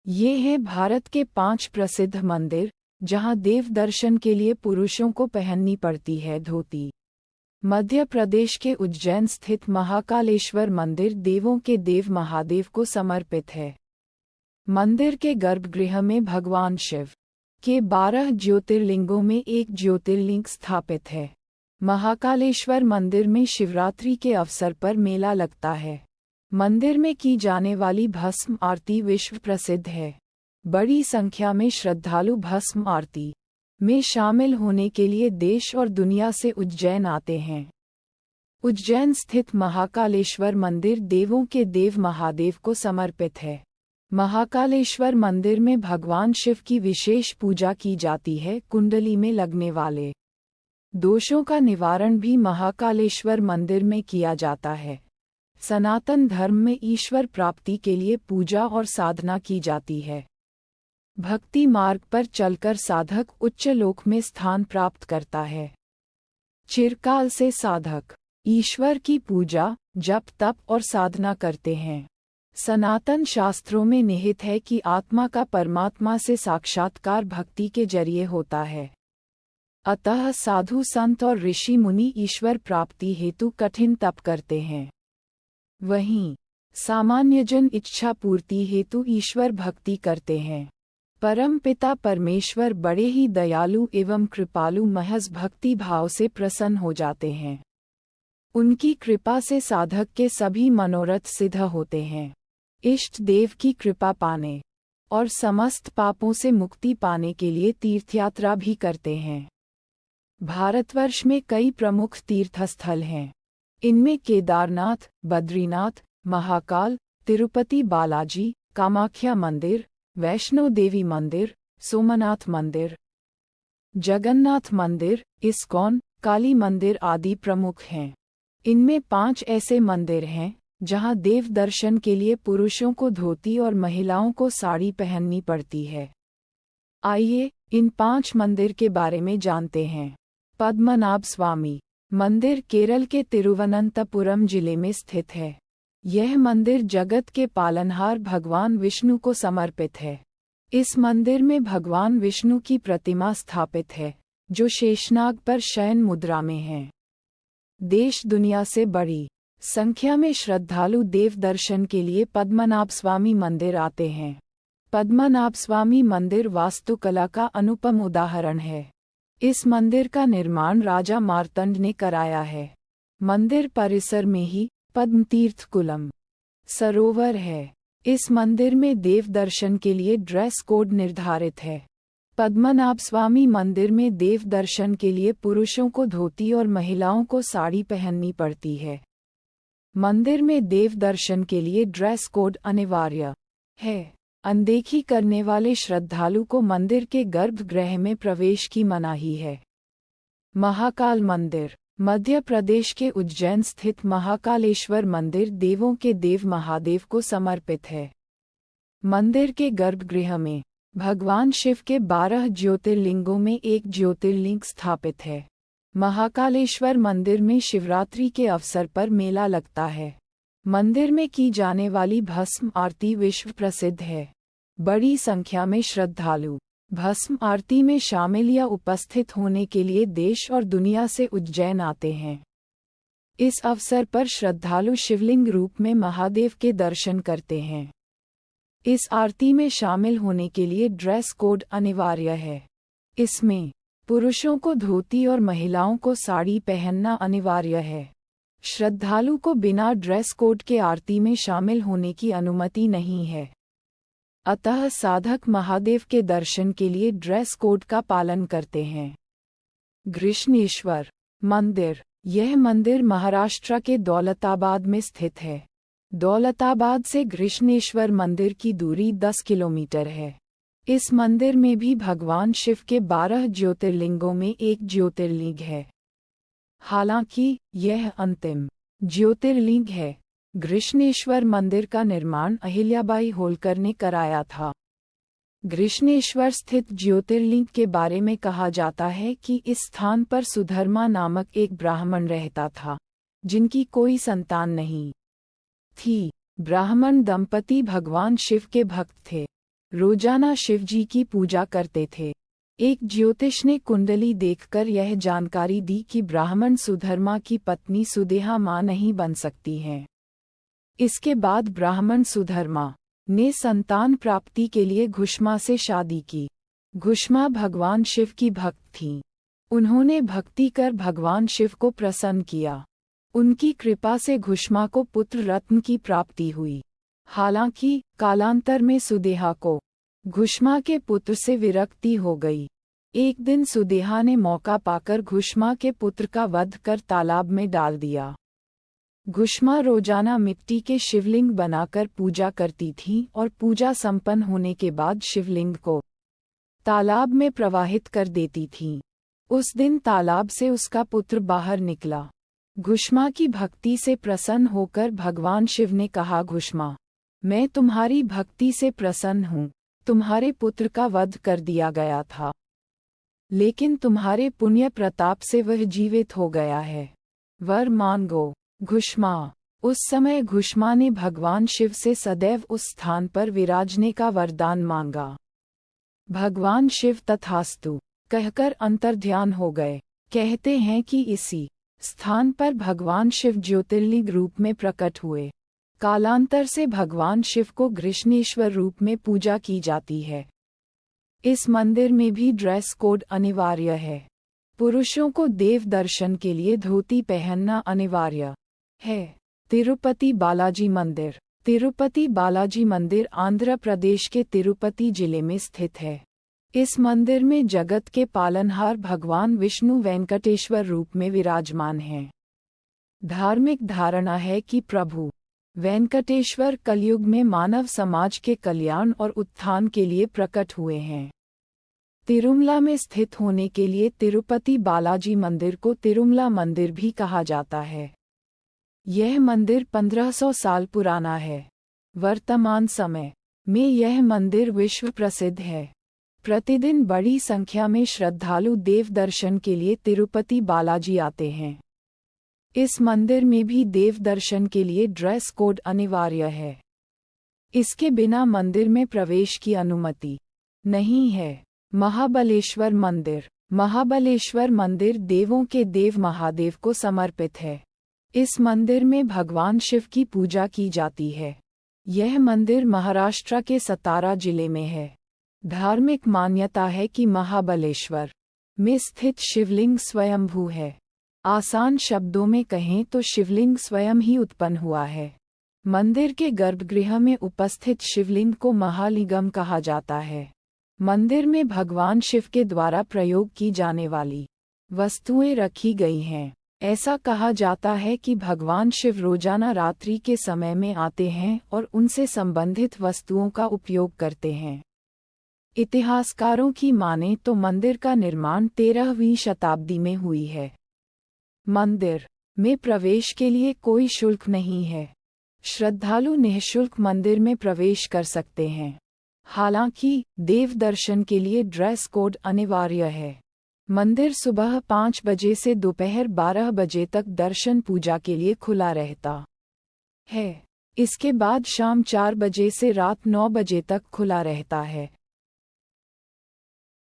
ये है भारत के 5 प्रसिद्ध मंदिर, जहां देव दर्शन के लिए पुरुषों को पहननी पड़ती है धोती। मध्य प्रदेश के उज्जैन स्थित महाकालेश्वर मंदिर देवों के देव महादेव को समर्पित है। मंदिर के गर्भगृह में भगवान शिव के 12 ज्योतिर्लिंगों में एक ज्योतिर्लिंग स्थापित है। महाकालेश्वर मंदिर में शिवरात्रि के अवसर पर मेला लगता है। मंदिर में की जाने वाली भस्म आरती विश्व प्रसिद्ध है। बड़ी संख्या में श्रद्धालु भस्म आरती में शामिल होने के लिए देश और दुनिया से उज्जैन आते हैं। उज्जैन स्थित महाकालेश्वर मंदिर देवों के देव महादेव को समर्पित है। महाकालेश्वर मंदिर में भगवान शिव की विशेष पूजा की जाती है। कुंडली में लगने वाले दोषों का निवारण भी महाकालेश्वर मंदिर में किया जाता है। सनातन धर्म में ईश्वर प्राप्ति के लिए पूजा और साधना की जाती है। भक्ति मार्ग पर चलकर साधक उच्च लोक में स्थान प्राप्त करता है। चिरकाल से साधक ईश्वर की पूजा, जप, तप और साधना करते हैं। सनातन शास्त्रों में निहित है कि आत्मा का परमात्मा से साक्षात्कार भक्ति के जरिए होता है। अतः साधु संत और ऋषि मुनि ईश्वर प्राप्ति हेतु कठिन तप करते हैं। वहीं सामान्य जन इच्छा पूर्ति हेतु ईश्वर भक्ति करते हैं। परमपिता परमेश्वर बड़े ही दयालु एवं कृपालु महज भक्ति भाव से प्रसन्न हो जाते हैं। उनकी कृपा से साधक के सभी मनोरथ सिद्ध होते हैं। इष्ट देव की कृपा पाने और समस्त पापों से मुक्ति पाने के लिए तीर्थयात्रा भी करते हैं। भारतवर्ष में कई प्रमुख तीर्थस्थल हैं। इनमें केदारनाथ, बद्रीनाथ, महाकाल, तिरुपति बालाजी, कामाख्या मंदिर, वैष्णो देवी मंदिर, सोमनाथ मंदिर, जगन्नाथ मंदिर, इस्कॉन, काली मंदिर आदि प्रमुख हैं। इनमें 5 ऐसे मंदिर हैं जहां देव दर्शन के लिए पुरुषों को धोती और महिलाओं को साड़ी पहननी पड़ती है। आइए इन 5 मंदिर के बारे में जानते हैं। पद्मनाभ स्वामी मंदिर केरल के तिरुवनंतपुरम जिले में स्थित है। यह मंदिर जगत के पालनहार भगवान विष्णु को समर्पित है। इस मंदिर में भगवान विष्णु की प्रतिमा स्थापित है, जो शेषनाग पर शयन मुद्रा में है। देश दुनिया से बड़ी संख्या में श्रद्धालु देव दर्शन के लिए पद्मनाभ स्वामी मंदिर आते हैं। पद्मनाभ स्वामी मंदिर वास्तुकला का अनुपम उदाहरण है। इस मंदिर का निर्माण राजा मार्तंड ने कराया है। मंदिर परिसर में ही पद्मतीर्थ कुलम सरोवर है। इस मंदिर में देव दर्शन के लिए ड्रेस कोड निर्धारित है। पद्मनाभ स्वामी मंदिर में देव दर्शन के लिए पुरुषों को धोती और महिलाओं को साड़ी पहननी पड़ती है। मंदिर में देव दर्शन के लिए ड्रेस कोड अनिवार्य है। अनदेखी करने वाले श्रद्धालु को मंदिर के गर्भगृह में प्रवेश की मनाही है। महाकाल मंदिर मध्य प्रदेश के उज्जैन स्थित महाकालेश्वर मंदिर देवों के देव महादेव को समर्पित है। मंदिर के गर्भगृह में भगवान शिव के 12 ज्योतिर्लिंगों में एक ज्योतिर्लिंग स्थापित है। महाकालेश्वर मंदिर में शिवरात्रि के अवसर पर मेला लगता है। मंदिर में की जाने वाली भस्म आरती विश्व प्रसिद्ध है। बड़ी संख्या में श्रद्धालु भस्म आरती में शामिल या उपस्थित होने के लिए देश और दुनिया से उज्जैन आते हैं। इस अवसर पर श्रद्धालु शिवलिंग रूप में महादेव के दर्शन करते हैं। इस आरती में शामिल होने के लिए ड्रेस कोड अनिवार्य है। इसमें पुरुषों को धोती और महिलाओं को साड़ी पहनना अनिवार्य है। श्रद्धालु को बिना ड्रेस कोड के आरती में शामिल होने की अनुमति नहीं है। अतः साधक महादेव के दर्शन के लिए ड्रेस कोड का पालन करते हैं। घृष्णेश्वर मंदिर यह मंदिर महाराष्ट्र के दौलताबाद में स्थित है। दौलताबाद से घृष्णेश्वर मंदिर की दूरी 10 किलोमीटर है। इस मंदिर में भी भगवान शिव के 12 ज्योतिर्लिंगों में एक ज्योतिर्लिंग है। हालांकि यह अंतिम ज्योतिर्लिंग है। घृष्णेश्वर मंदिर का निर्माण अहिल्याबाई होलकर ने कराया था। घृष्णेश्वर स्थित ज्योतिर्लिंग के बारे में कहा जाता है कि इस स्थान पर सुधर्मा नामक एक ब्राह्मण रहता था, जिनकी कोई संतान नहीं थी। ब्राह्मण दंपति भगवान शिव के भक्त थे। रोजाना शिवजी की पूजा करते थे। एक ज्योतिष ने कुंडली देखकर यह जानकारी दी कि ब्राह्मण सुधर्मा की पत्नी सुदेहा मां नहीं बन सकती हैं। इसके बाद ब्राह्मण सुधर्मा ने संतान प्राप्ति के लिए घुष्मा से शादी की। घुष्मा भगवान शिव की भक्त थीं। उन्होंने भक्ति कर भगवान शिव को प्रसन्न किया। उनकी कृपा से घुष्मा को पुत्र रत्न की प्राप्ति हुई। हालांकि कालांतर में सुदेहा को घुष्मा के पुत्र से विरक्ति हो गई। एक दिन सुदेहा ने मौका पाकर घुष्मा के पुत्र का वध कर तालाब में डाल दिया। घुष्मा रोजाना मिट्टी के शिवलिंग बनाकर पूजा करती थी और पूजा संपन्न होने के बाद शिवलिंग को तालाब में प्रवाहित कर देती थीं। उस दिन तालाब से उसका पुत्र बाहर निकला। घुष्मा की भक्ति से प्रसन्न होकर भगवान शिव ने कहा, घुष्मा, मैं तुम्हारी भक्ति से प्रसन्न हूँ। तुम्हारे पुत्र का वध कर दिया गया था, लेकिन तुम्हारे पुण्य प्रताप से वह जीवित हो गया है। वर मांगो। घुष्मा। उस समय घुष्मा ने भगवान शिव से सदैव उस स्थान पर विराजने का वरदान मांगा। भगवान शिव तथास्तु कहकर अंतर्ध्यान हो गए। कहते हैं कि इसी स्थान पर भगवान शिव ज्योतिर्लिंग रूप में प्रकट हुए। कालांतर से भगवान शिव को कृष्णेश्वर रूप में पूजा की जाती है। इस मंदिर में भी ड्रेस कोड अनिवार्य है। पुरुषों को देव दर्शन के लिए धोती पहनना अनिवार्य है। तिरुपति बालाजी मंदिर। तिरुपति बालाजी मंदिर आंध्र प्रदेश के तिरुपति जिले में स्थित है। इस मंदिर में जगत के पालनहार भगवान विष्णु वेंकटेश्वर रूप में विराजमान हैं। धार्मिक धारणा है कि प्रभु वेंकटेश्वर कलयुग में मानव समाज के कल्याण और उत्थान के लिए प्रकट हुए हैं। तिरुमला में स्थित होने के लिए तिरुपति बालाजी मंदिर को तिरुमला मंदिर भी कहा जाता है। यह मंदिर 1500 साल पुराना है। वर्तमान समय में यह मंदिर विश्व प्रसिद्ध है। प्रतिदिन बड़ी संख्या में श्रद्धालु देव दर्शन के लिए तिरुपति बालाजी आते हैं। इस मंदिर में भी देव दर्शन के लिए ड्रेस कोड अनिवार्य है। इसके बिना मंदिर में प्रवेश की अनुमति नहीं है। महाबलेश्वर मंदिर। महाबलेश्वर मंदिर देवों के देव महादेव को समर्पित है। इस मंदिर में भगवान शिव की पूजा की जाती है। यह मंदिर महाराष्ट्र के सतारा जिले में है। धार्मिक मान्यता है कि महाबलेश्वर में स्थित शिवलिंग स्वयंभू है। आसान शब्दों में कहें तो शिवलिंग स्वयं ही उत्पन्न हुआ है। मंदिर के गर्भगृह में उपस्थित शिवलिंग को महालिंगम कहा जाता है। मंदिर में भगवान शिव के द्वारा प्रयोग की जाने वाली वस्तुएं रखी गई हैं। ऐसा कहा जाता है कि भगवान शिव रोजाना रात्रि के समय में आते हैं और उनसे संबंधित वस्तुओं का उपयोग करते हैं। इतिहासकारों की माने तो मंदिर का निर्माण 13वीं शताब्दी में हुई है। मंदिर में प्रवेश के लिए कोई शुल्क नहीं है। श्रद्धालु निःशुल्क मंदिर में प्रवेश कर सकते हैं। हालांकि देव दर्शन के लिए ड्रेस कोड अनिवार्य है। मंदिर सुबह 5 बजे से दोपहर 12 बजे तक दर्शन पूजा के लिए खुला रहता है। इसके बाद शाम 4 बजे से रात 9 बजे तक खुला रहता है।